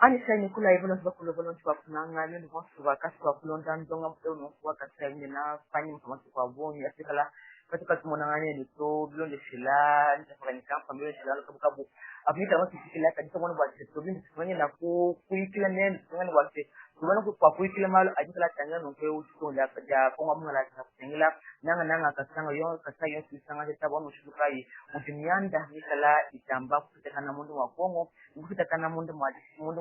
Ani sai ni kula hivyo ndio kula volonti kwa kunanga ni kwa sababu kasi kwa kulonda ndonga mteo no kwa kasa ni na fanya kama kwa boni asikala katika tumonangane ni to bilonde shila ni kwa kampa mbele shila kwa kabu apita watu kila kadisa mwana wa seto bindi kufanya na kuikila nene kufanya wate kumana kwa kuikila malo ajikala tanga no kwa uto la ja kwa mwana la kutengela nanga kasanga yo kasa yo sanga hata bono shukai mutimianda nikala itamba kutekana mundu wa Kongo kutekana mundu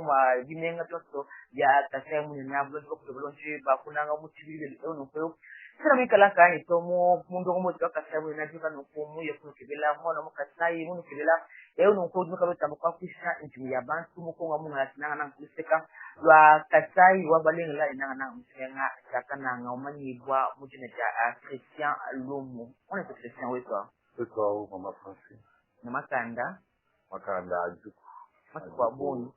wa vinenga toto ya kasa mundu na blo ko bolonji ba kunanga mutibile no kwa sira mikala kani tomo mundu ko mutu kasa mundu na jika no ko muye ko kibela mwana mukasai mundu kibela no ko duka lota kwa kisha inti ya bantu mukonga mundu na nanga kuseka wa kasai wa balenga la nanga msenga takana ngomani bwa mujina ja Christian Lumu. On est Christian wetu. Wetu au mama Francis. Na makanda ajuku. Kwa boni.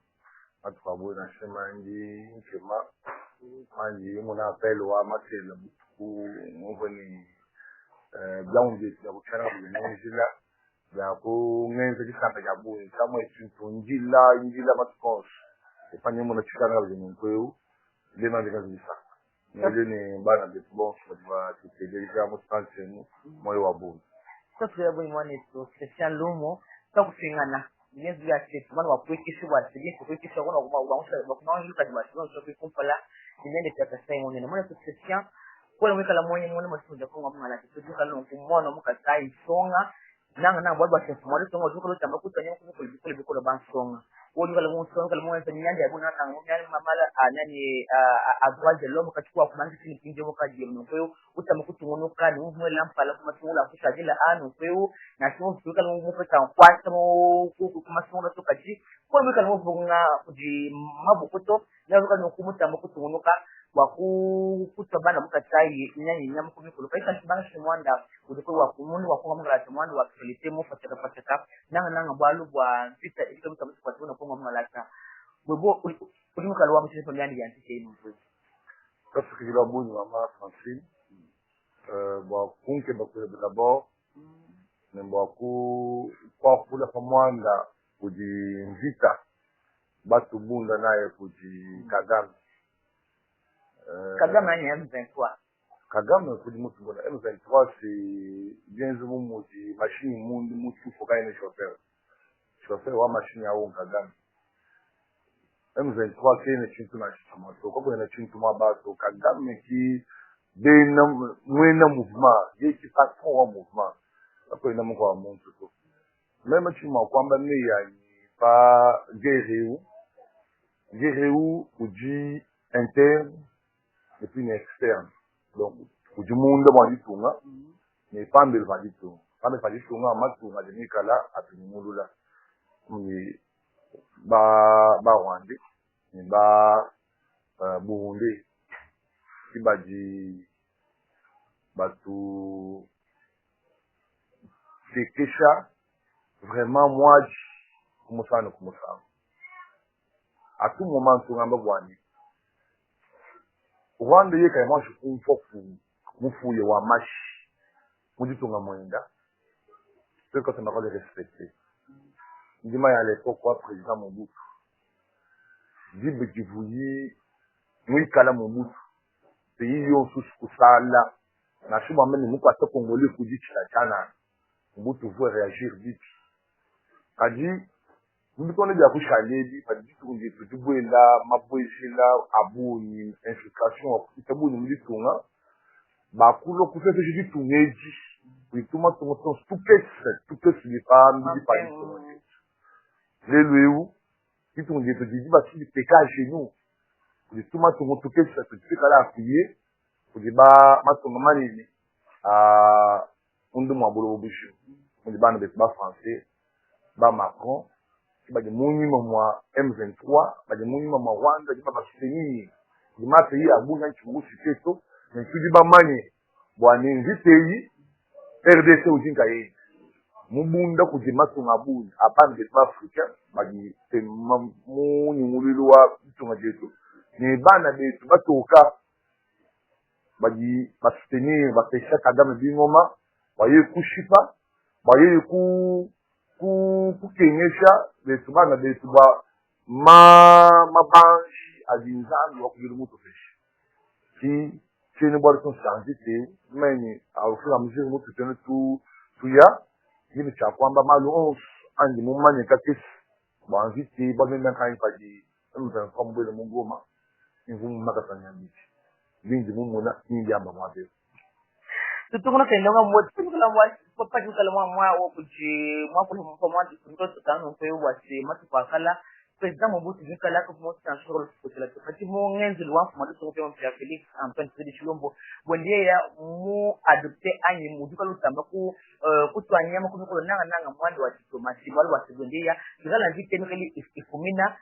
Watu kwa boni nasema nkema manji muna apelo wa matela ku ngoni blounde ya kuchana kunyinjila ya ku ngenze kisamba ya boni kama ituntu njila matkos. Ifanye muna chikana kwenye kweu lema ndikazisa. Nilini bana de bon kwa kutegeleza mutantenu moyo wa bungu. Sasa ya boni mwana to Christian Lumu takufingana. Nyenzi ya chetu mwana wa kuikisha wa sidi kuikisha kuna kwa yuka di basho so kumpala nende pia kasai mwana mwana to Christian kwa mweka la mwenye mwana mtuja kwa mwana la kitu duka lo kumona mukasai songa nanga baba chefu mwana songa duka lo tamba kutanya kuliko bansonga wodi kala mo songa kala mo nyanja ya buna tangu nyani mamala anani agwaje lo mukachukua kumanzi chini kinje mukaje mno kwa hiyo utamukutungono kani umwe lampala kuma tungula kusajila anu kwa hiyo na sio kala mo mupeta kwasa mo kuma songa tokaji kwa hiyo kala mo bunga kuji mabukuto na kala kumuta mukutungono ka waku kutabana mukatai nyanyi nyamu kumikulu kaisa kibanga shimwanda udiko wa kumundu wa konga mungala shimwanda wa kilite mu fataka nanga bwalu bwa vita iko mutamu kwa tuna konga mungala bwebo ulimuka lwa mutini pamyandi ya ntike ino mwe kasi kila bunyi mama Francine bwa kunke bakule d'abord nembo ku kwa kula pamwanda kuji vita batu bunda naye kuji Kagame Kagame ni M23. Kagame kudi mutu bona M23 c'est bien zemu muti machine mundu mutu foka ine chauffeur wa machine ya won Kagame M23 kene chintu na chituma to ko ina chintu mabato Kagame ki bena mwena mouvement yeki patron wa mouvement ko ina mko wa muntu to mema chima kwamba ni ya pa guerreu uji interne et puis externe donc du monde va du tout mais pas de va du tout pas de va du tout matunga de nikala atumulula ni ba wande ni ba burundi kibaji batu c'est kesha vraiment moi comme ça à tout moment tu ngamba gwani Rwanda yeka imashi kumfofu mufuye wa mashi mujitunga mwenda c'est quand on a le respecter ndima ya l'époque wa président Mobutu dibe jivuyi mwikala Mobutu pays yo kusala na shuma mene muko atokongole kujichila chana Mobutu veut réagir vite kaji Mbikone bya kushaledi paditu nje tutubwela mabweshila abuni infiltration itabuni mlitunga bakulo kusese jitungeji kuituma tungoto stupesi lipambi palitunga lelweu kitunge tujiji basi peka chez nous kuituma tungoto kesa tujifika la appuyer kujiba matunga manini undu mwabolo bushu kujibana betu ba français ba Macron baje munyima mwa M23 baje munyima mwa Rwanda jiba baseni jimate yi abunya chungusi keto ntudi bamanye bwani ngiteyi RDC ujinga yi mubunda kujimatu ngabunya apande ba Afrika baje munyimulilo wa tunga jetu ni bana betu batoka baje baseni bapesha Kagame bingoma baye kushipa baye kukenyesha betu bana betu mabanji adinzambi wakugila mutu feshi ki chini bwari tonsanzite meni aufuna mziri mutu tene tuya yini cha kwamba malu onsu andi mumanye kakisi bwanzite bwamenda kanyi paji mzana kwa mbwele mungoma invumu makasanya mbichi vingi mumuna nyingi amba mwabeo tutunguna kendonga mwoti tukula mwati papa tukala mwa wokuji mwakulu mwati kuntoto tano kwe wasi matu pakala president Mobutu Nikala ko mo transfer ko sila kati mo ngenzi lwa fuma to ko mpya Felix Antoine Tshisekedi bondie ya mu adopter anyi mu dukalo tamba ku kutwanya mu ko nanga mwandi wa diplomasi wale wa sebondia ngala ndike nikeli ifumina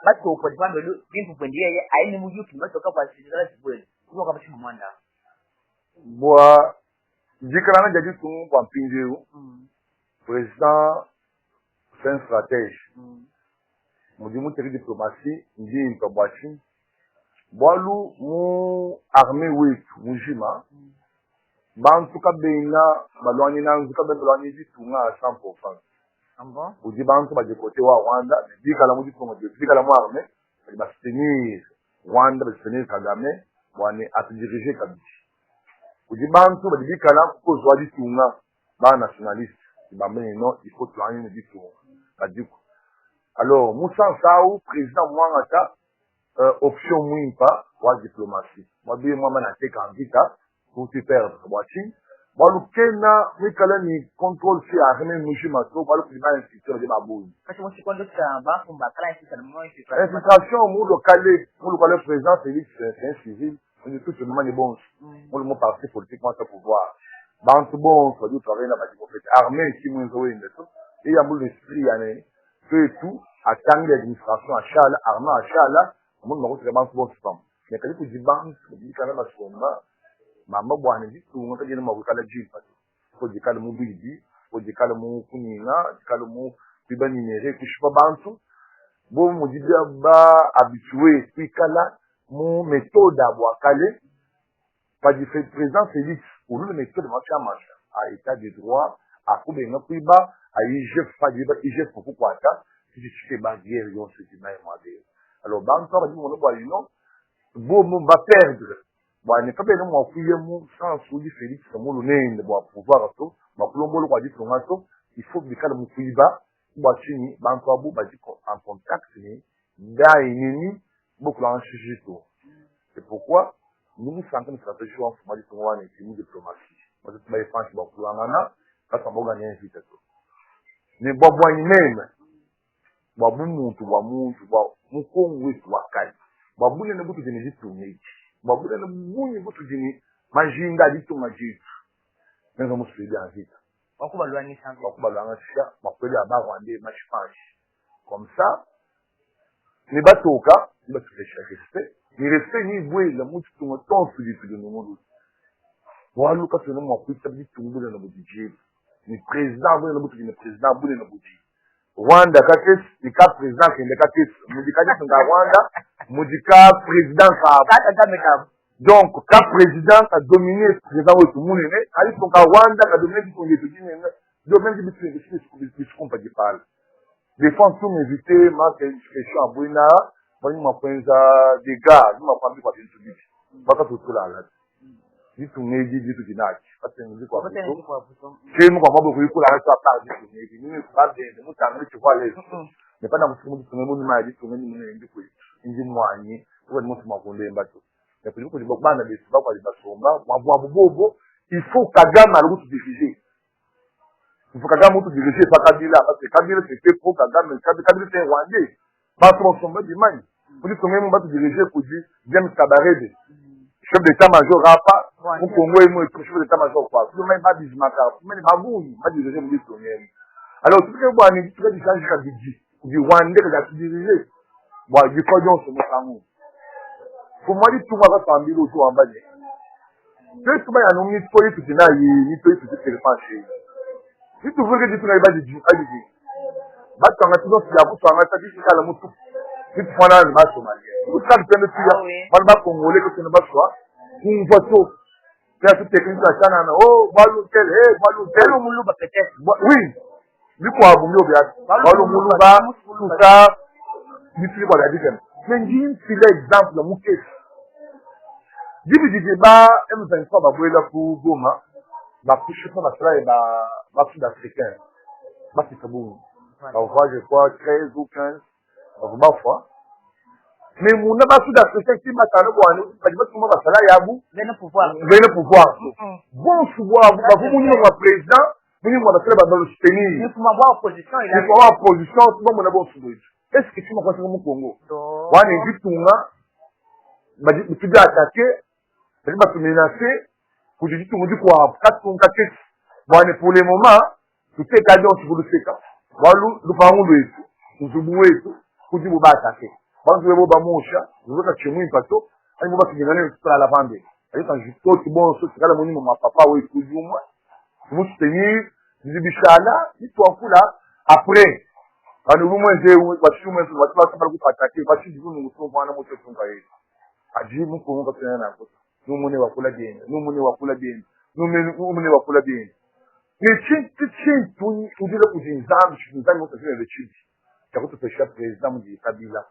bato ko dibambe bintu bondie ya aini mu yuki batoka kwa sila sibwe ko ka bashi mwanda bwa dikala na jadi tungu kwa mpinjeu president c'est un stratège mudimu teri diplomatie ndi mpabwachi bwalu mu armée wetu mujima bantu kabena balwani nanzu kabena balwani ditunga 100%. Ambo udi bantu bajekote wa Rwanda dikala mu diplomatie dikala mu armée ba soutenir Rwanda ba soutenir Kagame bwani atdiriger kabiji udi bantu badikala ko zwa ditunga ba nationaliste bamene non il faut twanye ne ditunga badiko. Alors, Moussa Saou, président Mouangata, option Mouimpa, ou diplomatie. Moi, bien, moi, je suis pour te perdre. Moi, je suis contrôle sur l'armée, je suis institution de Babou. Infiltration, le président, c'est un civil. On est tous le moment des bons. Moi, le parti politique, moi, c'est pouvoir. Bantu bon, soit du travail, l'armée, qui m'a envoyé une leçon. Et il y a mon esprit, et tout, à tant l'administration à Chala, Arma à Chala, on m'a dit que c'est bon spam. Mais quand il dit banque, il dit quand même à ce moment, maman boit dit tout, on a dit que m'a dit que j'ai pas. Faut dire que le mot bidi, faut dire que le mot kunina, que le mot piba numérique, que je suis pas bantu. Bon, on dit bah habitué, puis kala, mon méthode à boire calé, pas du fait présent, c'est dit, pour nous, le méthode de marché à marché, à état de droit, à couper un peu bas, à IGF, pas du IGF pour pourquoi ça. Si tu fais baguer, on se dit, alors, banque, on dit, mon nom, bon, va perdre. Bon, n'est pas bien, moi, fouiller mon sens, ou dit Félix, mon nom, bon, pouvoir, tout, ma plombo, le dit, il faut que les cas de mon fouille bas, ou à Chini, banque, abou, en contact, d'un ennemi, beaucoup en sujet tout. C'est pourquoi, nous nous sentons une stratégie en format de ton et une diplomatie. Moi, je suis pas beaucoup en ana, parce qu'on va gagner un vite tout. Mais bon, même, babu muntu wa muntu wa mukongo wetu wakali babu ne butu jini jitunye babu ne bunyi butu jini majinga jitunga jitu nzo musudi anzita wakubalwani sanzo wakubalwanga sha makweli abagwande mashipashi comme ça ni batoka ni batufesha respect ni respect ni bwe la mutu tunga tonsu jitu de numundu waluka tuna mwakwita bitungule na budiji ni president bwe na butu jini president bwe na budiji Rwanda kakes ika president kende kakes mudikaje tunga Rwanda mudika president ka donc ka president ka dominer president wetu munene ali tunga Rwanda ka dominer kitunge tujine domaine bitu bitu kompa dipal défense tout m'inviter ma question à Buina bani mapwenza des gars ma famille kwa bintu bitu baka tutula la bitu ngeji bitu kinaki parce que nous quoi c'est moi kwa boku yiko la ça part bitu ngeji ni pas de mutanga tu vois les mais pas dans mutu tungu ma bitu ngeni mune ndiko inji mwanyi kwa mutu makonde mbato mais pour que les bana de ba kwa basomba mwa bobo il faut Kagame le mutu diriger il faut Kagame mutu diriger pas Kabila parce que Kabila c'est pour Kagame Kabila c'est Rwandais ba so somba di mani pour que même mutu diriger pour dire James Kabarebe chef d'état-major rapa pour Congo et moi chef d'état-major quoi tout même pas Bismarck mais babouni pas diriger mu bitu ngeni alors tout que bon ni tout que change ka di Rwandais que da diriger bon du cordon sur mon amour pour moi dit tout va famille autour en bas c'est tout ya no ni toyi tout na yi ni toyi tout c'est penché si tu veux que tu n'ailles pas de Dieu allez ba tanga tout ya ku tanga ta di kala mutu si tu fana ba somalien tout ça dépend de toi ba congolais que tu ne pas soi une photo c'est tout technique à sana na oh balu tel mulu ba peut-être oui lui quoi bu yo bien balu mulu ba tout ça bituli kwa la deuxième mais ndi file exemple mu case dibi di débat M23 ba boela ku Goma ba couche pas basala ba sud-africain ba Kitabou ba voit je crois 13 ou 15 ba fois mais mon n'a pas sud-africain qui m'a parlé pour nous pas dire comment basala yabu venez pouvoir bon pouvoir vous mon président vous mon basala ba le soutenir il faut avoir opposition il faut avoir opposition tout le monde bon soutenir est-ce que tu m'as pensé comme Congo wana nditunga ba tu dois attaquer va se menacer pour dire tout le monde quoi 4 bon pour le moment tout est cadeau sur le séquence walu lu fangu lwetu mzubu wetu kuti buba attaquer bantu bebo bamosha uzoka chemu impato ali muba kigana kwa la vande ali quand je tout bon so kala moni mama papa we kujuma vous tenir zibishala itu akula après quand nous manger wa chuma wa twa kwa ku attaquer ba shi divu nguso bwana moto tunga yetu aji mu ko ngo kana na ko numune wakula bien numune wakula bien numune wakula bien mais chin tu dire que j'ai zam je nous avons fait le chute ça coûte le chef président du Kabila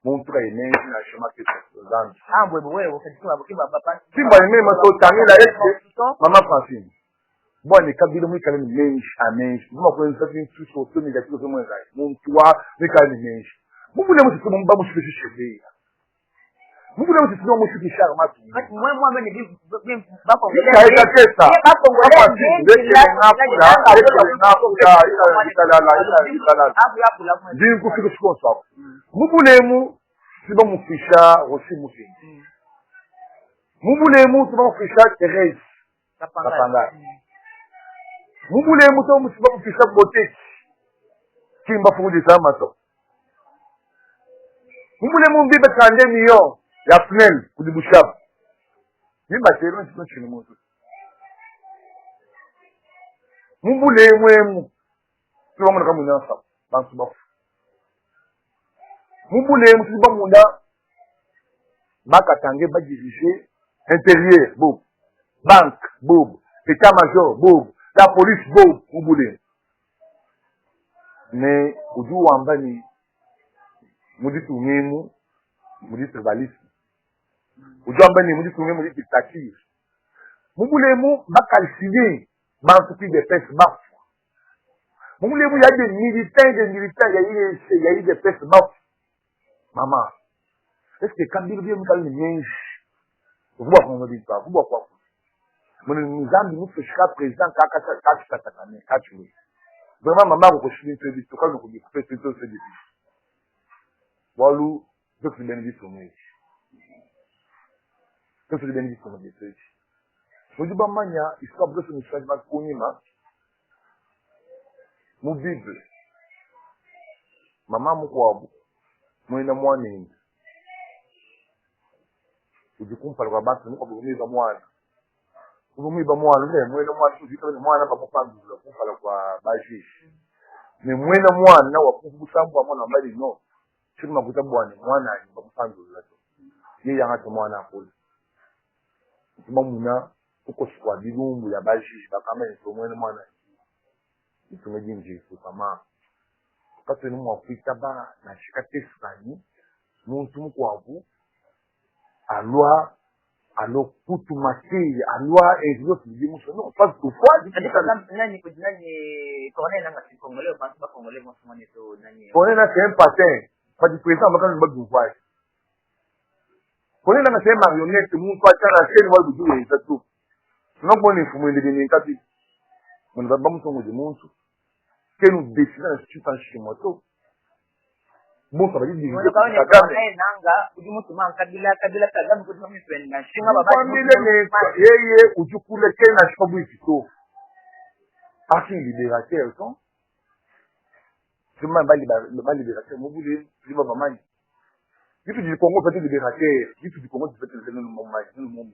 mon frère né na chama que zam wewe wakati baba simba même so tangi la est maman Francine bon les Kabila mu quand même mensch à mensch moi ko ça fait tout sur tout négatif que moi ça mon toi mais quand même mensch vous voulez me dire que mon babu je suis chez vous voulez aussi sinon moi je suis cher ma fille moi même bien pas pour ça pas pour dis que c'est comme ça vous voulez moi si bon mon ficha aussi mon fils vous voulez moi si bon ficha Thérèse Kapanga vous voulez moi si bon ficha beauté qui m'a fait des ça matin vous voulez mon bébé 32 millions ya FNEL kudibushaba nimba tero nchini moto mubule mwemu tuba mwana kamunasa bantu bafu mubule mutiba munda bakatange ba diriger intérieur bob banque bob état major bob la police bob mubule mais uju wambani muditu mimu muditu tribalisme ujamba ni mudi tunge mudi dictature mubulemu bakalciner bantuki de pes baf mubulemu ya des militaires il y a eu des pes baf maman est-ce que quand il vient nous mensch vous voyez comment on dit pas vous voyez quoi mon nzambi nous fait président kaka vraiment maman ko chini te dit ko ko dit fait tout ce dit walu donc c'est bien dit pour moi que c'est bénéfice comme des trucs. Je dis bah mania, histoire de ce message ma konima. Mon bible. Maman mon quoi moi na moi ni. Je dis qu'on parle pas nous comme venir dans moi. Vous me ba moi là, moi na moi je dis que moi na pas pas nous là, on parle quoi baji. Mais moi na moi na wa ku sambo moi na mbali no. Je m'akuta bwana moi na ba pas nous là. Ni yanga moi na ko. Mamuna uko kwa bilumbu ya baji bakama ntomwe mwana itumeji njifu kama kati ni mwafrika ba na shikate fulani muntu mkwavu alo kutumaki alwa ezio tulimu no pas toutefois nani corner nanga si congolais pas congolais moi c'est to nani corner c'est un patin pas du président bakana le bagouva kone na sema marionnette muntu achana seni wa buju yeza tu tunabona ifumo ndege nkati mun baba mutongo de muntu kenu décider na situ pan shimoto bon ça va dire nanga uju mutu man kabila kagamu kuti mami friend na shinga baba yeye uju kule kena shipabu ikito parti libérateur son je m'en bali libérateur mobule liba mamani Ditu du Congo peut-être libérateur, ditu du Congo peut-être le monde.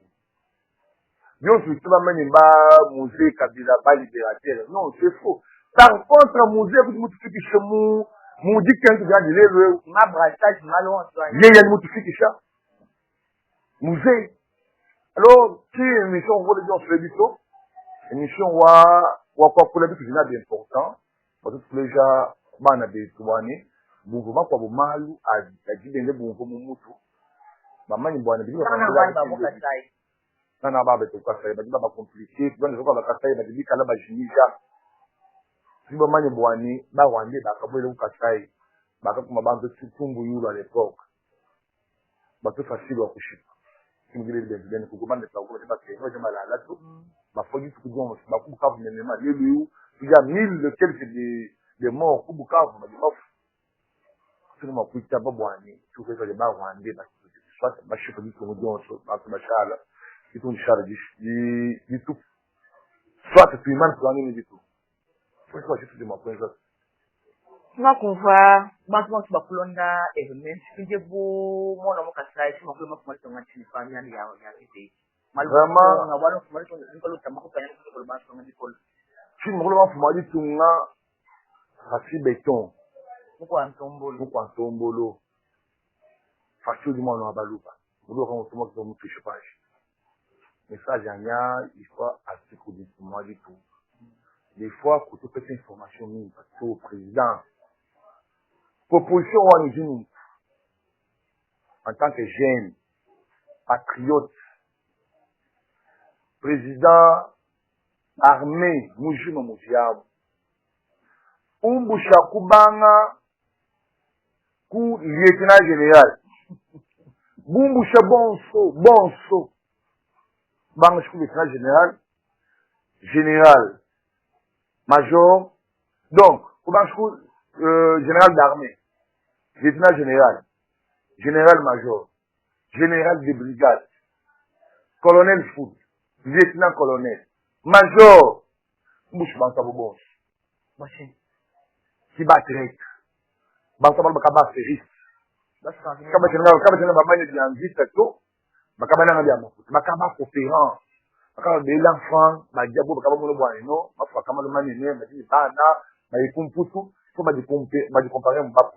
Nous tu vas mener ba musée Kabila ba libérateur. Non, c'est faux. Par contre musée vous mutu fiki chemu, mu dit qu'un tu garde le ma brassage malon toi. Yeye mutu fiki cha. Musée. Alors, qui émission on va dire sur l'émission, émission wa kwa pour la vie c'est important. Parce que déjà bana be tuwani bungo makwa bumalu ajibenge bungo mumutu bamanyi bwana bibi nana baba tukasai bajiba ba compliqué bwana zoka bakasai bajibi kala bajinija sibo manyi bwani ba wande bakabwele ukasai bakakuma bantu tutumbu yulo à l'époque bato facile wa kushipa kimgile bien kugumana kwa kwa ba kero jama la lato ba fogi tukujon ba kubuka vumema lelu ya 1000 quelques de morts kubuka ba bafu sino makuita babwani tukeza le ba wande ba soit ba shipa bitu mujonso ba bashala itu nshara di tout soit tu iman kwa nini bitu foi quoi tu de ma point makumva bantu bakulonda element kije bu mona mukasai sima kule makumalizo ngati fanya ni ya vite vraiment na wala kumalizo ngalo tamako kanya kule bantu ngati kule si mukule mafumali tunga hasi beton muko antombolo facile du mona baluba mudo quand on se monte sur page message anya il faut article du mois du tout des fois que tu peux cette information mise parce que au président proposition en tant que jeune patriote président armée mujino mujiabu umbusha kubanga ku lieutenant général bumbusha bonso banga ku lieutenant général major donc kubanga ku général d'armée lieutenant général, général-major, général de brigade, colonel foot, lieutenant-colonel, major, mouche bankabo boss. Qui bat direct. Bankabo bakaba ferris. Kaba général bamanye di anvite to, bakaba nanga dia mafuta, bakaba coopérant, bakaba de l'enfant, badiabo bakaba mono bwano, mafuta kama mane ne, badi bana, bayi kumputu, faut comparer mon bas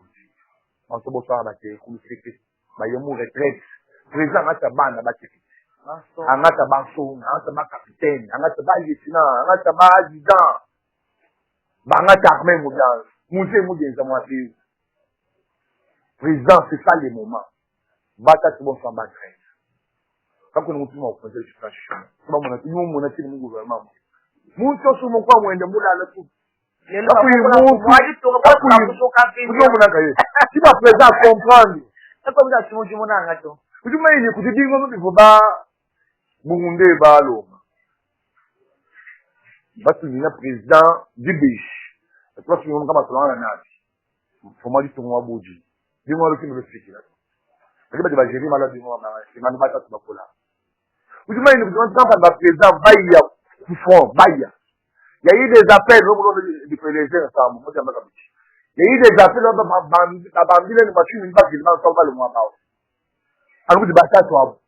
en ce moment là que comme c'est ba yemu retraite président ngata bana ba tiki ngata banso ngata ba capitaine ngata ba lieutenant ngata ba adjudant ba ngata armée mondiale musée mudenza mwati président c'est ça les moments bata tout bon samba retraite quand on nous au conseil de situation comment on a dit nous on a dit le gouvernement mucho sumo kwa mwende mulala tu lelo mwaji to ka kusoka pindi kujo munanga ye kiba président comprendre eko bisa chimo munanga to kujuma yini kudingo no bivuba bungunde balo batu ni na président dibish toi tu ngoma kama tolana nati fomali to mwa buji dingo lo kimo fikira ndiba de bajeri mala dingo na simani bata tubakola kujuma yini kujuma kama président baya kufon baya. Il y a eu des appels au boulot du président ensemble. Moi, j'aime pas ça. Il y a eu des appels au bandit une machine, une bague, il m'a sauvé le mois bas. Alors, vous dites, bah, ça, toi.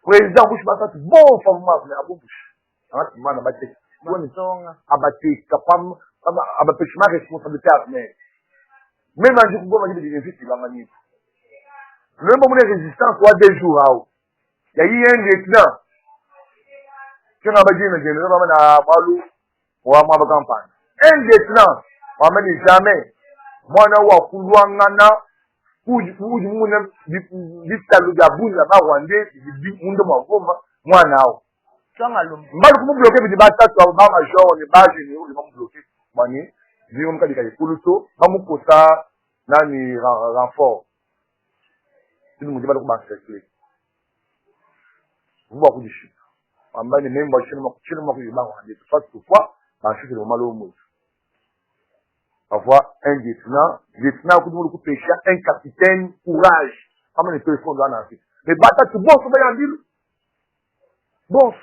Président, Bush, bah, ça, bon format, mais à Bush. Alors, tu m'as abattu. Abattu, capable, abattu, ma responsabilité à faire. Même un jour, vous m'avez dit, il y a il va manier. Le moment de résistance, soit des jours, il y a eu un lieutenant. Kena bajina jene na na malu wa ma campagne un lieutenant wa mani jamais mwana wa kulwangana uji muna bitalu ya bunza ba wande bi mundo mavoma mwana hao twanga lumbu mbali kumubloke bi batatu ba major ni baje ni uli mubloke mani biyo mkadika ikuluto bamukosa nani renfort tinu mudiba ko ba circuler vuba kudishi ambani memba chini mwa kujiba wande soit toutefois ba chute le malo mo avoir un lieutenant kudu ku pêcher un capitaine courage comme le téléphone dans l'Afrique mais bata tu boss ba yandil boss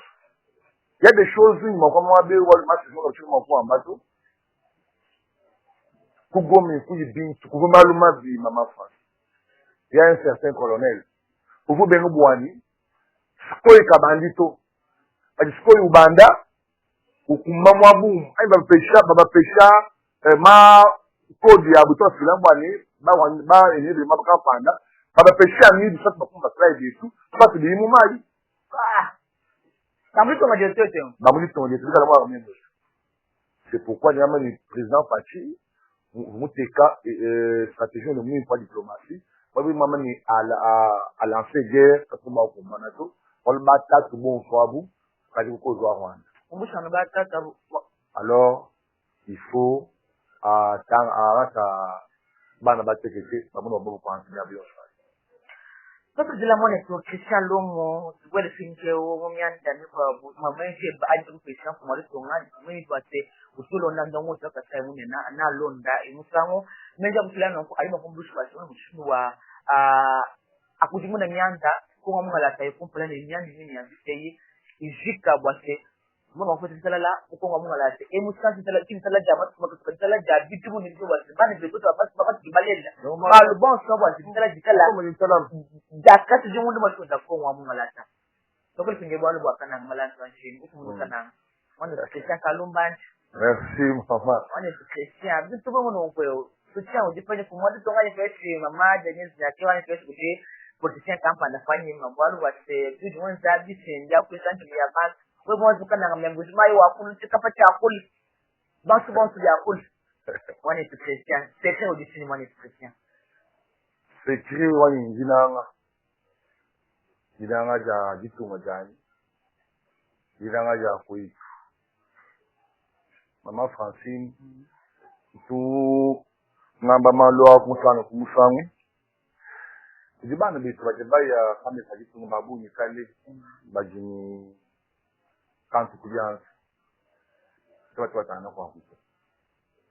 il y a des choses une mo comme abe wal match mo chini mo ko ambato kugomi kujibin kugomaluma bi mama France il y a un certain colonel pour vous bengo bwani koi kabandito ajisiko ubanda ukumamwa boom ai baba pesha ma kodi ya buto filambani ba ene de mabaka panda baba pesha ni bisat bakumba slide yetu basi bi mu mali tamito majetete bamuli tonde tukala mwa mendo c'est pourquoi nyama ni président Fachi muteka stratégie de moins pas diplomatie oui maman ni à lancer guerre parce que moi au manato on bata tout bon fabu kadi ko zo Rwanda umbushana batata alors il faut tant arata bana batekeke bamuno bobo kwa nsia bio Sasa jila mwana to Christian Lomo wele finke wo myanda ni kwa mamenje baadhi ya Christian kwa wale tongani mimi twate usulo nanda ngo taka sai mune na londa imusango menja mfulano ko alima kumbushi wa sio mshinu wa akujimuna myanda ko mwala sai kumpala ni myandi nini yambiteye izika bwase mama ko tsala ko mwala sai emusango tsala jama ko tsala jabi tibu ni ko bwase bani be ko baba kibalela malu bon so bwase tsala jikala jakati jimundu matunda ko mwala sai donc le finge bwalu bwakana malana wanshi ukumukana wana Christian Kalumbanchi. Merci maman. On est Christian, tout le monde peut soutien au dépend pour moi de ton aller faire maman Denise Jacques faire côté politicien campagne de famille maman wa c'est plus de moins d'habits c'est ya que ça qui y a pas ouais moi je kana même je mai wa kulu tu kapata akul bon tu ya akul on est Christian c'est très au dessus on est Christian c'est créé wani jidanga ja jitunga jani jidanga ja kui Maman Francine, tout ngamba malo kumsana kumsangu. Jibana bitu bajabaya kama sajitu ngabu ni kale bajini kantu kujanza. Watu watana kwa huko.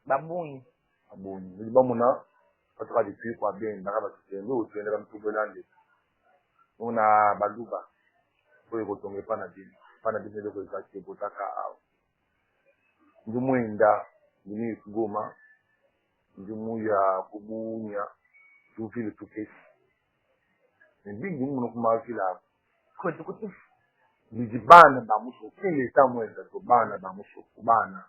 Babuni. Nilibamuna watu kadipii kwa bien nakaba kitendo utuende kama tubelande. Una baluba. Kwa kutonge pana dini ndio kwa kutaka au. Ndumuinda ndini kugoma ndumu ya kubunya tufile tukesi ndingi muno kumakila ko tukutu bijibana bamuso kile tamwenda to bana bamuso kubana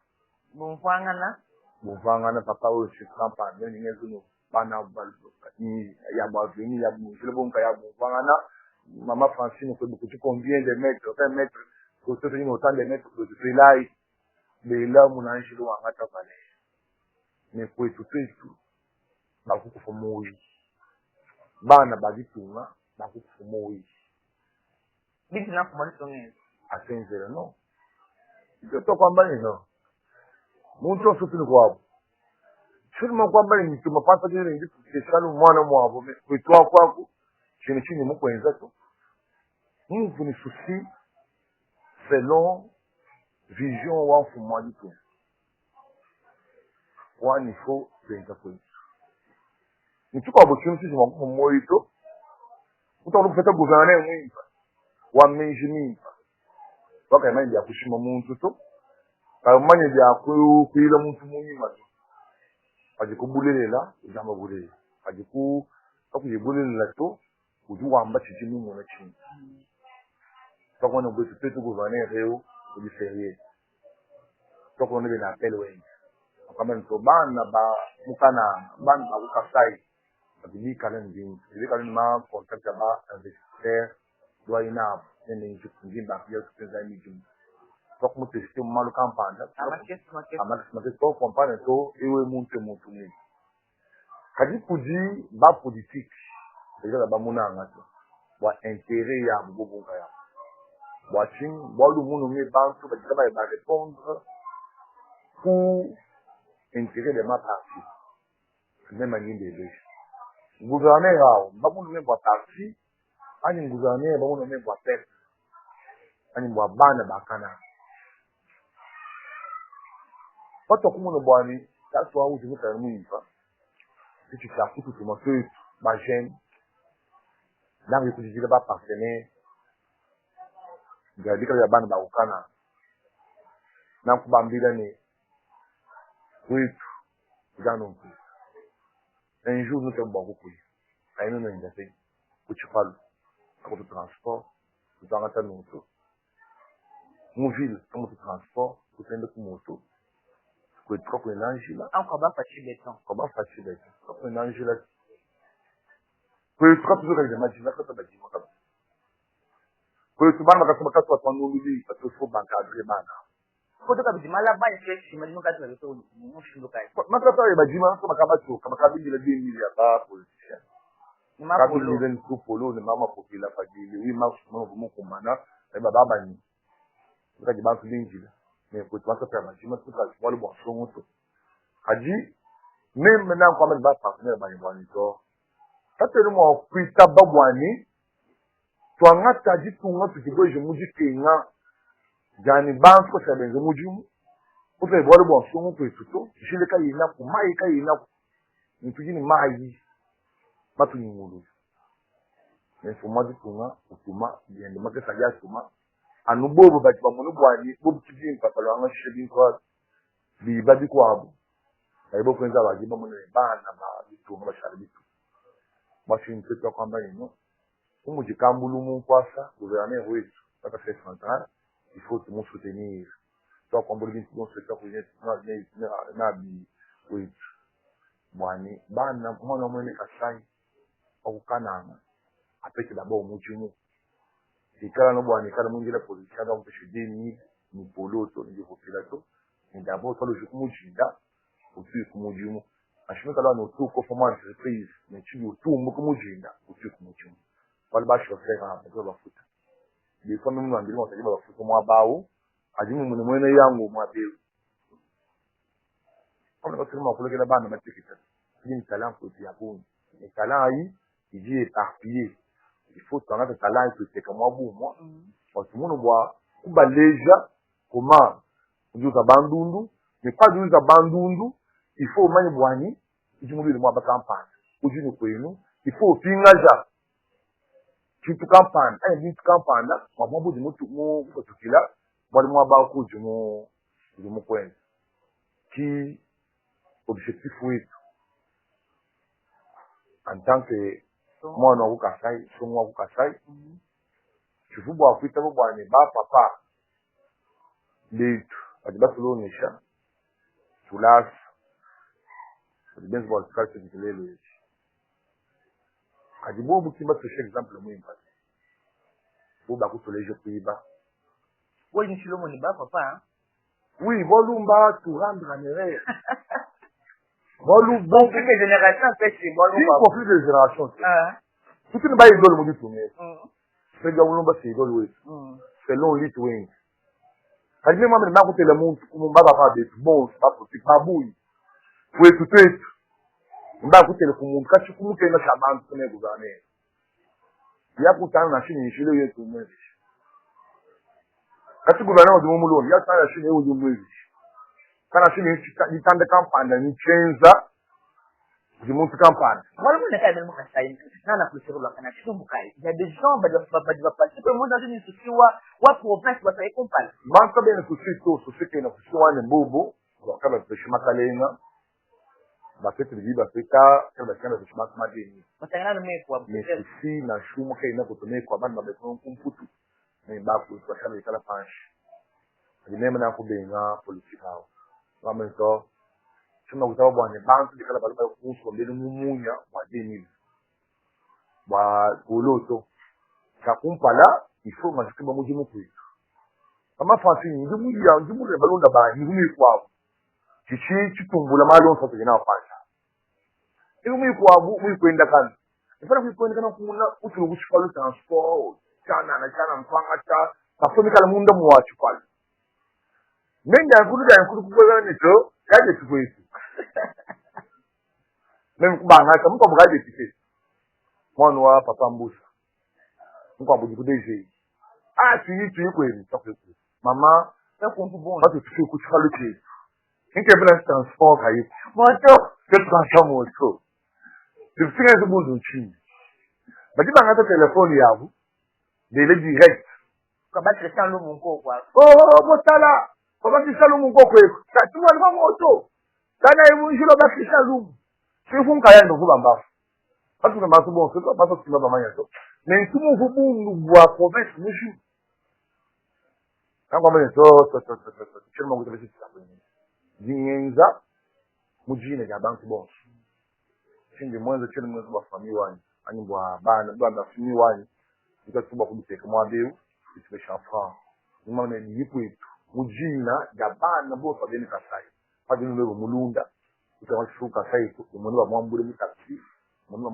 mufangana papa we chikampa ndeni ngezuno bana balbo ni ya bavini ya mufile bonka ya mufangana mama Francine ko beaucoup combien de mètres 20 mètres ko to ni autant de mètres que tu là Bela munanjilo wangata pale. Ne kwetu twetu bakukufa moyi. Bana bagitunga bakukufa moyi. Bibi na kumali songe. Atenzera no. Ito to kwamba no. Muntu osufini kwabo. Shirima kwamba ni tumapata kile ndi kukeshalu mwana mwabo kwetu kwako. Chini mukwenza to. Mungu ni susi selon vision wa mfumo du tout. Wani faut penza kwetu. Nituko opportunity zima kwa moito. Utaona kufeta gouverner mwimba. Wa menjimimba. Waka imani ya kushima muntu to. Kamanye ya kuila muntu mwimba. Ajikubulela, ujamba bulela. Akujibulela to, ujuwamba chichimu mwana chini. Takwana kwetu petu gouverner reo. Di férié. Donc on est dans appel ouais. Quand même to bana ba mukana ban ba ukasai. Abili kalen ma contact ba investisseur doit ina nene njukungi ba pia kutenza mijum. Donc mu tester malu campagne. Amaket to compare to ewe muntu ni. Kadi puji ba politique. Déjà ba munanga to. Ba intérêt ya mbubunga ya. Watching, bon, le monde met banque, va répondre pour intérêt de ma partie. Même à l'île des deux. Gouverneur, va vous nommer votre partie, un gouverneur, va vous nommer votre tête, un bois ban de bacana. Pas tout le monde boit, ça soit où je vous termine pas. Si tu fais tout mon feu, ma gêne, là, je ne dis pas partenaire. Jadi kalau ban ba ukana na kubambira ni wetu jano ku un jour nous sommes beaucoup ay no nda fe ku ci falu ko transport ku tanga moto mu ville comme transport ku tende ku moto ku trop énergie là encore ba facile temps ko ba facile trop énergie là ku trop toujours avec des matchs là ko ba di mo Kwa hiyo bana bakasema kazi watu wanunuli watu banka bana. kutoka bizimala bani fresh mali nuka tsa to mushinduka makata ya bajima kama kabacho kama kabili de mili ya ba politician kabili den ku polo ne mama popila fagili wi ma mo mo kumana e baba ni ka di ba su dinjila me ko twa ka bajima ku ka wala bo so moto aji même maintenant quand même va partenaire ba ni bani to tatelu mo kuita babwani twangata jitunga tukigoje muji kenga jani banko sabenze mujimu upe bwali bwa songo kwetuto jile ka yina ku mai ka yina ntujini mai matu nyungulu nfuma jitunga utuma yende makesa ya tuma anubobo bati bamuno bwani bobu kidin papalo anga shedin ko bi badi ko abu aibo kwenza baji bamuno bana ba bitunga bashari bitu machine peto kwamba yino umujikambulu mu kwasa gouvernement wetu paka fait central il faut que nous soutenir toi comme vous dites on se fait connaître na bi wetu mwani bana mwana mwene kasai okukananga apeke d'abord mujimu ikala no bwani kana mungira position donc chez 2000 ni poloto ni populato mais d'abord toi le jour mujinda aussi kumujimu ashimeka la no tout conformant surprise mais tu tout mujinda aussi kumujimu wale ba chauffeur hapa kwa bafuta ni kwa mimi ngandili mwa tajiba bafuta mwa bao ajimu mwene yangu mwa beu kama kwa sema kule kila bana matikita ni talent côté ya bon et talent yi il est éparpillé il faut tanga talent côté comme moi bon moi parce que mon bois kuba leja comment njuka bandundu mais pas njuka bandundu il faut mani bwani ijumuli mwa bakampani ujini kwenu il faut fingaja kitu kampani vitu kampani mambo di mutu mu kutukila bali mwa ba ku jumu kwenda qui objectif wetu en tant que mwana wa Kasai somo wa Kasai chifubu afita bo bwana ba papa letu adibasulo nisha tulas baseball culture dilelo adibo bukimba to exemple mwimba boba kutoleje kuiba wewe ni shilomo ni ba papa oui volumba tu rendre nere volumba donc les générations fait chez volumba conflit de génération tout ne ba idole mu ditumé c'est ga volumba c'est idole oui selon lit wing kadime mama na kutela muntu kumba papa de bon pas politique babuyi oui tout est mba kutela kumuntu kachi kumutena shabantu kune guvane yakutana na shini shilo yetu mwezi kachi guvane wa dumuloni yakutana shini yetu mwezi kana shini nitande kampanda nichenza zimuntu kampanda wala mwana kai mwana kasai nana kushirula kana shumbukai ya des gens ba passer pour monde dans une société wa province wa sai compagnie manka bene société na kushwa ne bobo wakaba peshima kalenga bakete biba peka kama kana kushima madeni matangana mekwa si na shumo kai na kutumeka bana babeton kumputu ne ba ku twashana ikala panshi limema na kubenga politika kama nto chuma kutaba bwana bantu dikala balaba kuso mbele mumunya wa deni wa goloto kakumpala ifo mazikiba mujimu kwetu kama fasi ndimu le balonda ba ndimi kwabo chitumbula mali on sote na pasha ndimi kwabo muikwenda kana ifana kuikwenda kana kumuna utulo kuchipalo transport chana mpanga cha kafomika munda muwachi pale nenda kudu kubwela neto kaje tukwetu mimi kubanga kama kwa kaje tiketi mwana wa papa mbusa nkwa buji kudeje tuyi kwenu takwetu mama takuntu bon batu tufi kuchipalo chetu nke bila transport kayi moto transport moto tufinga zibuzu chini badiba ngata telefoni yabo dele direct kabati salo mungo kwa botala kabati salo mungo kweko tatuwa kwa moto kana ibunjiro baki salo sifunka yando kubamba batu kama subo sio batu kimaba manya to na ntumu vubungu bwa province mushu kangwa mene to chirimo kutebesi tsabuni dinyenza mujine ya banki boss shinge mwanzo chini mwanzo wa family wani ani bwa bana bwa family wani ikatuba kubiteka mwabeu special franc nimane yipo itu mujina ya bana bo sabeni kasai padi no mulunda utawa shuka sai umuntu bamwambule mu taxi umuntu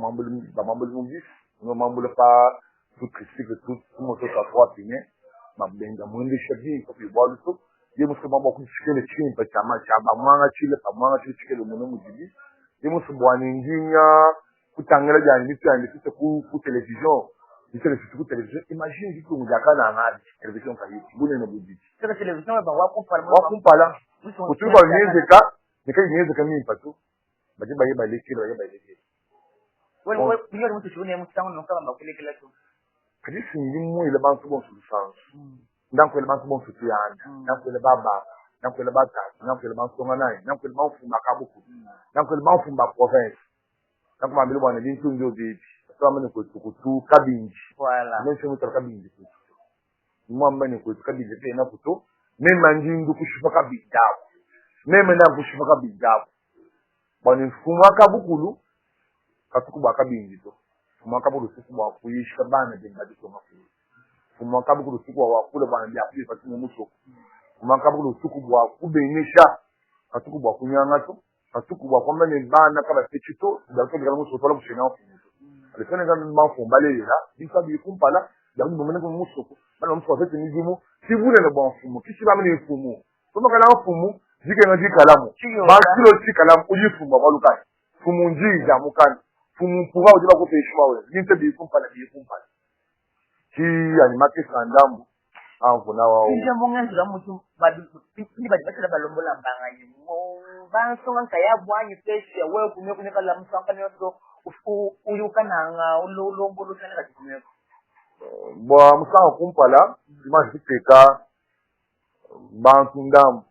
bamwambule mu bus umuntu bamwambule pa tout critique tout moto sa trois pine mabenga mwende shabi ko bibwalu to ye musu mambo ku chikele chimpa chama chaba mwanga chile pa mwanga chile chikele umuntu mujibi ye musu bwana nginya kutangela jani mitandi ku television Isso ku television imagine que mu jakana ngadi television ka hivi bune no budiji sasa television ba wakumpala kutuba nyezeka nikai nyezeka mimi patu bajiba yeba lekilo wewe niyo mtu shune mtango no kama bakulekela tu kadisi ndimu ile bantu bon solutions ndanko ile bantu bon sutiyanda ndanko ile baba ndanko ile bata ndanko ile bantu ngana ndanko ile bantu makabuku ndanko ile bantu ba province ndanko mabili bwana bintu ndio bibi kama ni kutu kabinji voilà ndio sema kabinji kutu mwamba ni kutu kabinji tena kutu mema njindu kushufa kabindapo mema na kushufa kabindapo bwana mfumo akabukulu katukuba kabinji to mfumo akabulu sikuba kuyisha bana bengadi to makulu mfumo akabulu sikuba wakule bwana bya kuli pati mu muso mfumo akabulu sikuba kubenyesha katukuba kunyanga to katukuba kwamba ni bana kaba pechito ndako ngala muso tola kushina ofumo alifanya kama mambo mbalela bisa bikumpala yaani bomene ko musoko bana mso afete nijimu sivule na bonfumo kishi ba mene fumo kama kana fumo jike na jikalamu ba kilo jikalamu ujifumo balukai fumo njija mukani fumo puga ujiba ko peshwa wewe ninte bikumpala ki yani makisa ndambu angu na wao nje monganzira mutu badi batela balombola mbanganye mo bansonga kaya bwanyi peshe wewe kunyeka la msanka nyoto uyukananga ulombo kana katimeko bwa musanga kumpala imaziteka bantu ndambu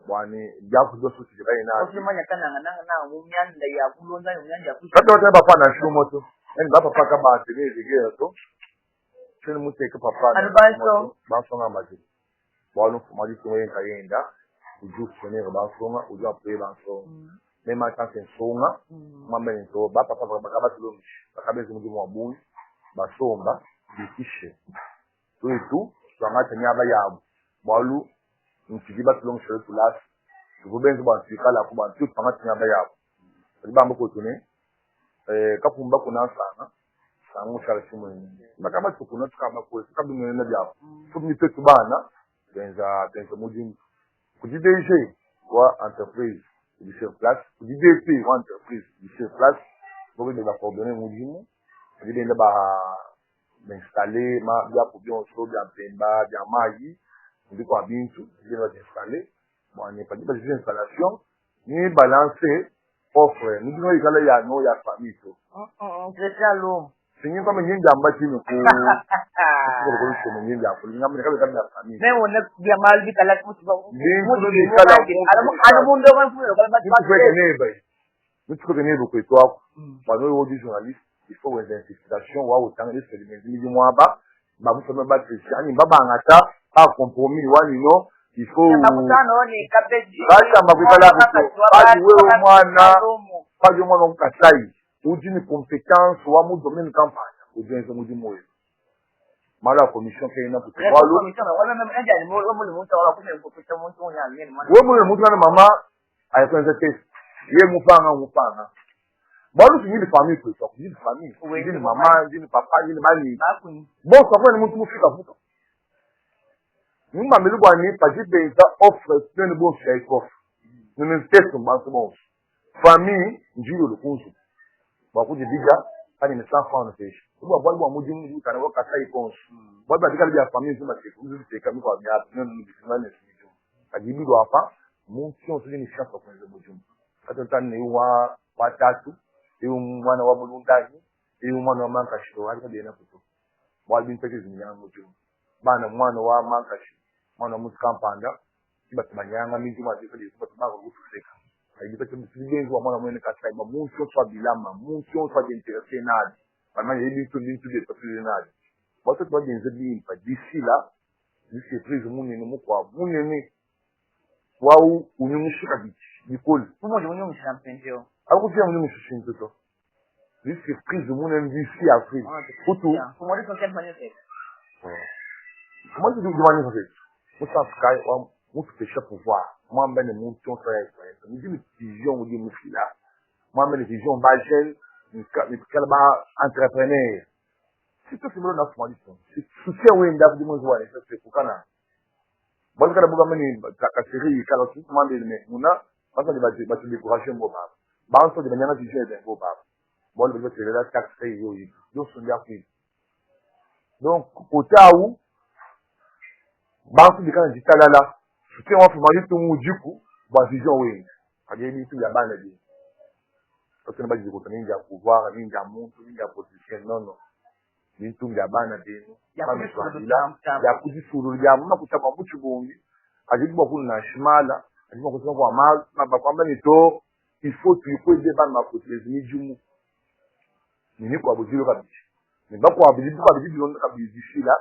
bwani jaku dosu tikai na osimanya kananga na umyanda ya kulonza umyanda ya kushi kata wata bafana shumo to yani bapa paka ba televizio to chini muteka papa albanso basonga maji bwanu fumaji tuwe kayenda ujufu ne basonga uju apwe banso mema tanse songa mwambe nto bapa papa bakaba tulomishi bakabezi mudimu wabuni basomba bikishe tu twangata nyaba yabo bwalu ntigiba tulomishi tulas tubenzi bwa tikala kuba twangata nyaba yabo libamba ko tune kapumba kuna sana sangu kala simu bakaba tukuna tukaba ko kabi mwene byabo tubni petu bana benza mudimu kujideje wa entreprise du sur place du DP ou entreprise du sur place pour de la coordonner mudimu de ba installer ma bien pour bien so bien pemba bien maji ndiko abintu de va installer bon n'est pas des installations ni balancer offre ni dino ikala ya no ya famille to c'est l'homme sinyi kama nyingi ambachi ni ku ko ko nyingi afu ngamne kama kama famille mais on a bien mal vite la couche ba alamu ndo kan fuyo kala Nous connaissons beaucoup toi. Pendant aujourd'hui journaliste, il faut des investigations wa autant de ce que moi ba vous faites pas Christian, ni baba ngata pas compromis wani no, il faut makutano ni kabeji basi mabikala basi wewe mwana ukasai ujini compétence wa mu domaine campagne ujenze mu dimoyo mala commission kaina kutwalo wala mama ajali mo muntu wala kumepita muntu unyali ni wewe muntu na mama ayakwenza test ye mupanga balu ni famille ko so ni famille ni mama ni papa ni mali bon ça va ni muntu mufika vuka ni mama lu bwani paji benza offre plein bon chèque offre ni ne test bon famille njiro lo kunzu ba ku diga ani ni sans francs fish uba bwa mudi mu kana waka sai konsu bwa dikali ya famille zima ke kunzu te kami kwa mya ni bisimane sijo ajibi do apa mu sio ni chance kwa nzo mujum kata tani wa watatu mwana wa mulundani mwana wa mankashiro ali kabena kuto walbi mpeke zinyango mujum bana mwana wa mankashi mwana wa muskampanda kibatumanyanga mingi mwa zikali kubatumanga kufika ayibita kimsigenzi wa mwana mwene kasai ba muncho swa bilama muncho swa intéressé nadi bana yebi to de passer nadi boto to benze bi pa disila disi prise munene mukwa munene wau unyumushika bichi bikoli umoja unyumushika mpendeo akutia unyumushika ntoto disi prise munene disi afrique futu kumori kwa kile maneno comment tu demandes ça musa sky Muito fechar pouvoir. Moi, ben, les mondes sont très influents. Nous disons une vision, ou une là. Moi, ben, une vision, bagel, une entrepreneur. Si tout le monde a fait ça, si soutien, oui, d'abord, du monde, ça c'est pour Cana. Bon, quand vous avez la série, quand vous demandez, mais, on a, quand on va te décourager, mon papa. Bah, on se dit, mais, il y a un beau papa. Bon, le c'est là, quatre séries, donc, sont bien pris. Donc, au cas où, bah, on se dit, quand on dit, là, soutien, on fait manger tout le monde, du coup, bah, vision, oui. C'est-à-dire, il y a pas de parce que nous avons dit pouvoir, nous avons monté, position, non, non. Nous avons dit bana de nous. Il y a plus de sous il y a moins de temps pour tout avec beaucoup de chimala, avec beaucoup de mal, ma papa benito, il faut aider ban ma côté les jumu. Ni quoi vous dire comme mais pas quoi vous dire comme ici là.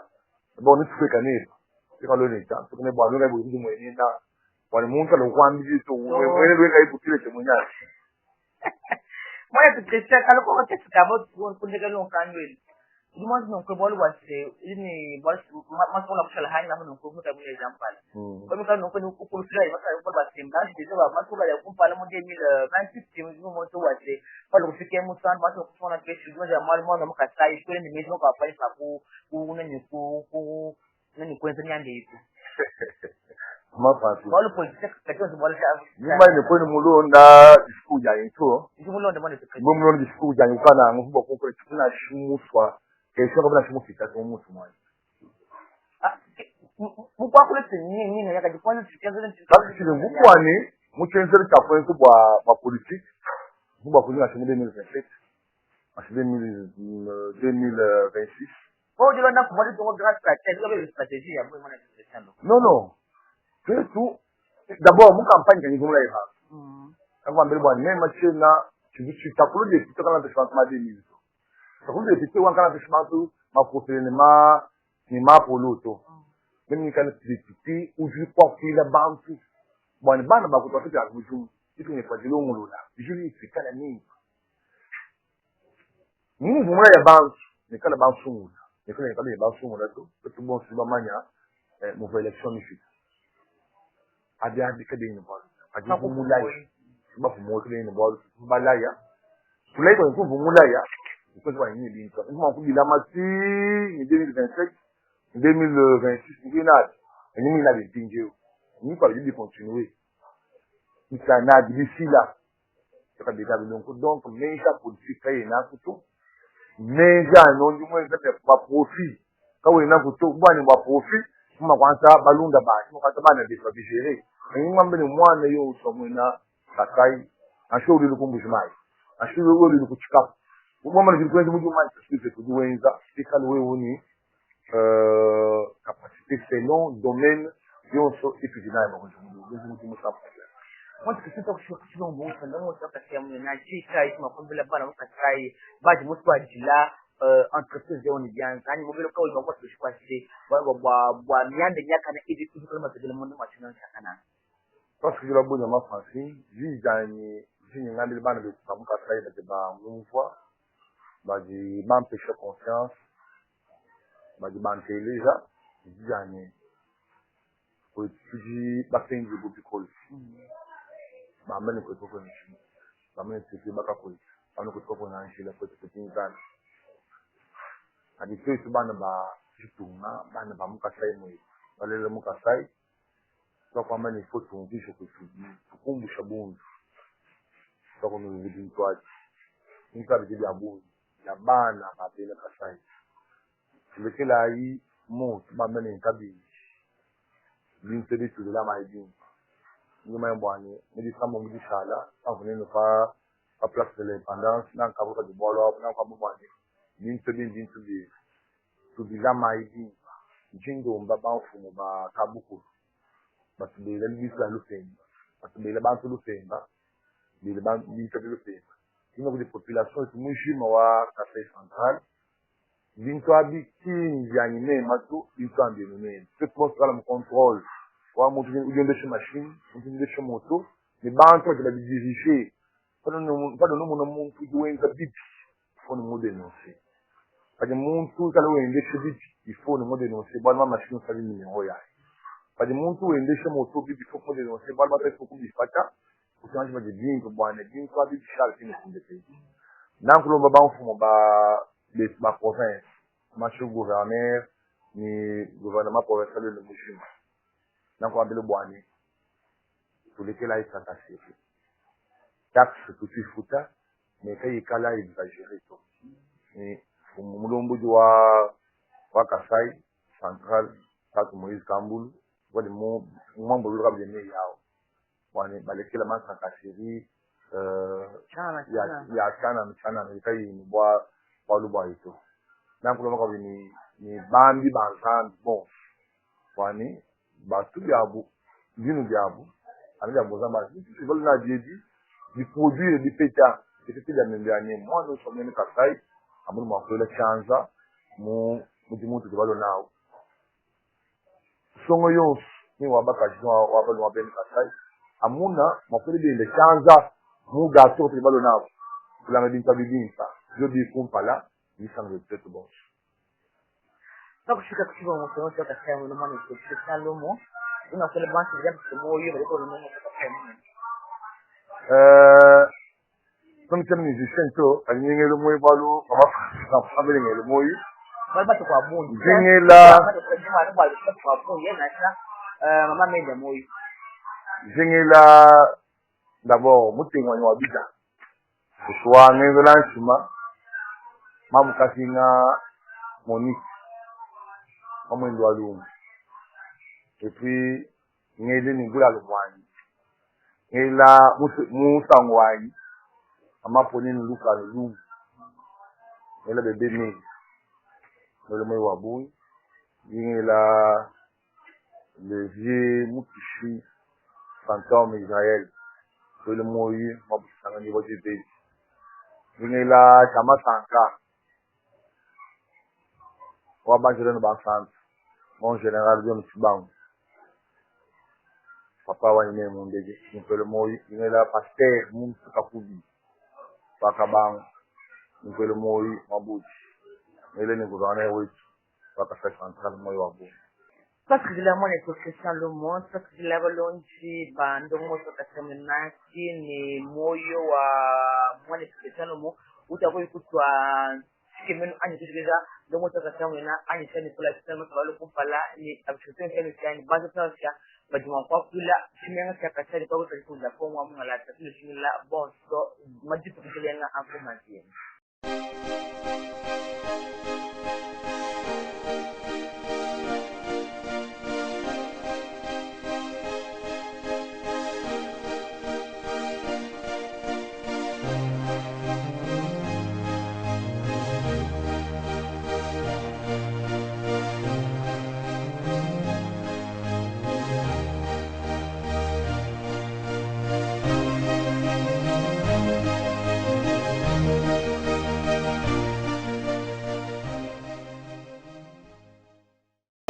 Bon, nous fait caner. C'est quand le temps, c'est qu'on est bon, nous avons dit moi ni na. Pour le monde que le roi dit tout, on est pour tirer témoignage. Moi, je te dis, quand on est capable de faire un canal, du moins, non, que bol was ini bol masuk la kusala hanya namun ko muta mun example ko mi kan no ko ko sira masa ko ba simba di do masuk la ko pala mo 2026 tim mo to wase ko ko fike mo san masuk ko sona ke shugo ja mal mo na maka sai ko ni mesmo ka pa sa ko na ni ko na ni ko entenya ndiko ma fatu bol politique ka to bol sa ni mai ne ko ni mulo na disku ja into ni mulo da mo ne ko bo mulo disku ja ni kana ngo bo ko tuna shimu swa question comme la shimu fita to mu tuma pourquoi que c'est ni ya ka dipona tikazo ni parce que le pourquoi ni mu kenzer ka point ko ba politique bu ba ko ni a shimu 2027 a shimu 2026 oh je l'ai compris donc grâce à cette stratégie ya moi non non c'est tout d'abord mu campagne kan ngula iba kwa mbele bwana même machina tu takulu de tout kana de changement de mise takulu de tout kana de changement ma profilement ni ma poloto même ni kana petit ou du quoi qui la bantu bon bana ba ko to fika mutu itu ni kwa dilo ngulula bijuli fikana nini ni vumula ya bantu ni kana bantu ngula ni kana kana bantu ngula to tout bon si bamanya mauvaise élection ni fika abi abi kade ni bol abi vumula ba fumo kade ni bol balaya tulai ko vumula ya ko ba ni bi to mo ko bi la mati ni 2027 2026 ni na ni na de dinje ni ko bi continuer ni kana d'ici là ka de donc meja politique kay na kuto meja no ndi mo ngate ba profit kawe na kuto bani ba profit kuma kwanza balunda ba kuma kwanza bana de babigere ni ngambe ni mwana yo somwena sakai ashuri lukumbujimai ashuri wewe lukuchikapo umama ni kwenye mji mmoja sisi kuduenza ikali wewe ni capacité selon domaine yonso ipidinaye mji mmoja moi que c'est quelque chose qui non bon ça non ça parce que mon énergie ça il m'a comme la bana ça kai ba je mutu ajila entreprise de on bien kani mo belo kawai ba wato shi kwase ba miande nyaka na idi kuzu kama tadele mo ma chinan sakana parce que la bonne ma français vijani vini ngandi bana de samuka sai da ba mun fois ba di m'empêcher confiance ba di banteleza vijani ko tuji ba pengi go bikol ba mene ko ko ni ba mene tuji ba ka ko ano ko na nshila ko tuji ngana adi tu bana ba jitunga bana ba muka sai mo balele muka sai kwa kwamba ni faut tuungishe kukumbusha bundu kwa kwamba ni vitu twaje nika vitu ya bundu ya bana babele kasai tulekela hii mo bamba ni kabili bintedi tulala maidini nyuma ya bwani ndi kama mjishala hapo neno pa place de l'indépendance na kabuka di bolo na kwa bwani bintedi tulala maidini jingo mbaba mfumo ba kabuku basibele libisa lufemba basibele bantu lufemba bile bantu bita lufemba ino kuli population tumushima wa Kasai Central bintu abiki yanyine matu bintu ambirune tout monde sera le contrôle wa mutu ujendesha machine ujendesha moto ni bantu de la diriger pas de nous muntu duenza bibi faut nous dénoncer parce que muntu kala wendesha bibi il faut nous dénoncer bwana machine sali numéro ya Padi muntu uendeshe moto bibi foko de non se bal bata foko bifata. Usianje ba de bien ko bwana bien ko bi chal kini kunde pe. Nankulo baba mfumo ba province. Macho gouverneur ni gouvernement provincial de Mushima. Nanko abele bwana. Tulekela isakasi. Taxe tout de suite mais kai kala exagéré to. Ni mulombo wa Kasai central tatu Moïse Kambulu wale mambo lura bene yao wane balekela masaka siri ya chana ni kai ni bwa lubwa ito na kulo maka ni bambi banzambi bon wane batu byabu binu byabu ani byabu zamba tu vole na jeji di produire di peta c'était la même année moi nous sommes en Kasai amul ma ko la chanza mu mutu kibalo nao songo yo ni wabaka jwa wabalo wabeni Kasai amuna mafeli de chanza mu gato kibalo nao kula ngabinta bibinta yo di kumpala ni sangue peut bon ça que je suis capable de montrer au Kasai le monde c'est ça le mot une seule banque de parce que moi yo le monde comme tu me dis sento anyenge le moyo balo mama famille le moyo baba to kwa bonde zengela mama mende moyo zengela d'abord mutengo wa bida kuswa ngenzo la nshima mamu kasinga Monique omwendo wa lumu et puis ngeze ni gula lwani ngela musangwani amaponi ni luka lumu ngela bebe mimi le moyo wa boui ngela le vieux Mukishi fantôme Israël le moyo mabusanga ni wote bebe ngela chama sanka wa banjere no bansan mon général de Mtsibang papa wa ine mundege le moyo ngela pasteur Mumsu Kakubi pakabang le moyo mabuti ele ni gouverneur wetu wakasa central moyo wa boui parce que la monnaie social le monde parce que la volonté bandongo sokasemena ni moyo wa monnaie social le monde utakoy kutwa kimeno ani kujeza dongo sokasemena ani sani kula sistema sabalo kumpala ni abshuto sani sani bazo tawasha bajuma kwa kula kimenga sakasari kwa kutunda kwa mwa la tatu la bon so majitu kulenga afumazia